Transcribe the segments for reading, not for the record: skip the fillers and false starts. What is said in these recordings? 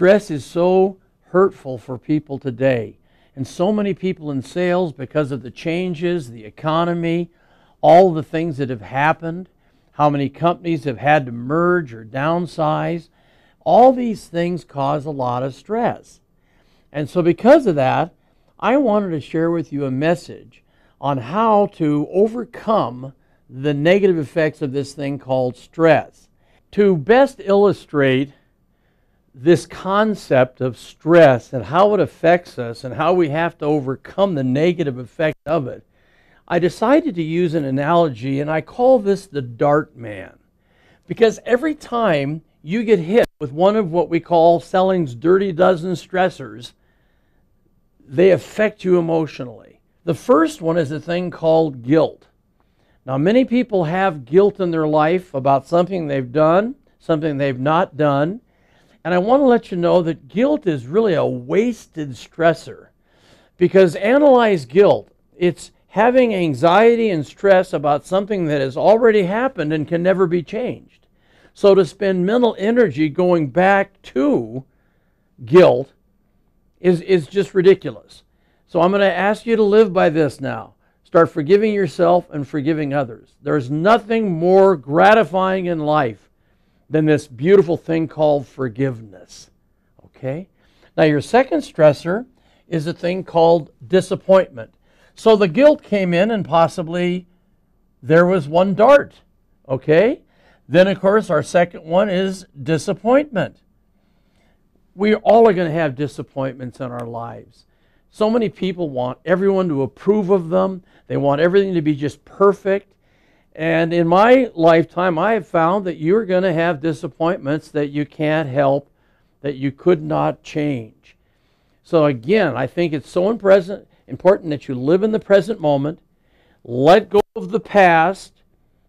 Stress is so hurtful for people today. And so many people in sales, because of the changes, the economy, all the things that have happened, how many companies have had to merge or downsize, all these things cause a lot of stress. And so because of that, I wanted to share with you a message on how to overcome the negative effects of this thing called stress. To best illustrate this concept of stress and how it affects us and how we have to overcome the negative effect of it, I decided to use an analogy, and I call this the dart man. Because every time you get hit with one of what we call selling's dirty dozen stressors, they affect you emotionally. The first one is a thing called guilt. Now, many people have guilt in their life about something they've done, something they've not done. And I want to let you know that guilt is really a wasted stressor. Because analyze guilt. It's having anxiety and stress about something that has already happened and can never be changed. So to spend mental energy going back to guilt is just ridiculous. So I'm going to ask you to live by this now. Start forgiving yourself and forgiving others. There's nothing more gratifying in life than this beautiful thing called forgiveness. Okay? Now your second stressor is a thing called disappointment. So the guilt came in and possibly there was one dart. Okay? Then of course our second one is disappointment. We all are going to have disappointments in our lives. So many people want everyone to approve of them. They want everything to be just perfect. And in my lifetime, I have found that you're going to have disappointments that you can't help, that you could not change. So again, I think it's so important that you live in the present moment, let go of the past,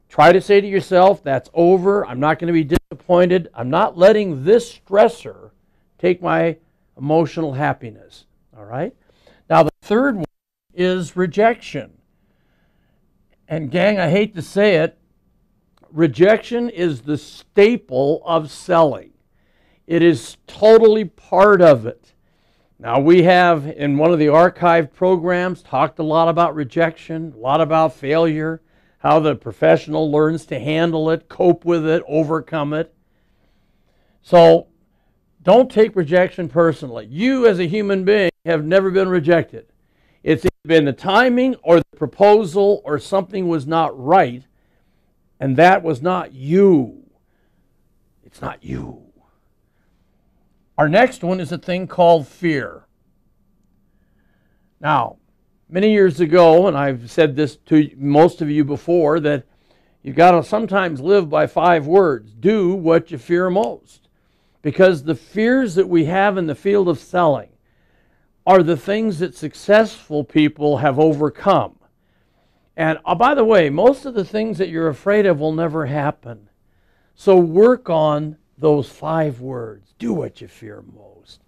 try to say to yourself, that's over, I'm not going to be disappointed, I'm not letting this stressor take my emotional happiness. All right? Now the third one is rejection. And gang, I hate to say it, rejection is the staple of selling. It is totally part of it. Now we have, in one of the archive programs, talked a lot about rejection, a lot about failure, how the professional learns to handle it, cope with it, overcome it. So don't take rejection personally. You as a human being have never been rejected. It's been the timing or the proposal or something was not right, and that was not you. It's not you. Our next one is a thing called fear. Now, many years ago, and I've said this to most of you before, that you've got to sometimes live by 5 words. Do what you fear most. Because the fears that we have in the field of selling are the things that successful people have overcome. And by the way, most of the things that you're afraid of will never happen. So work on those 5 words. Do what you fear most.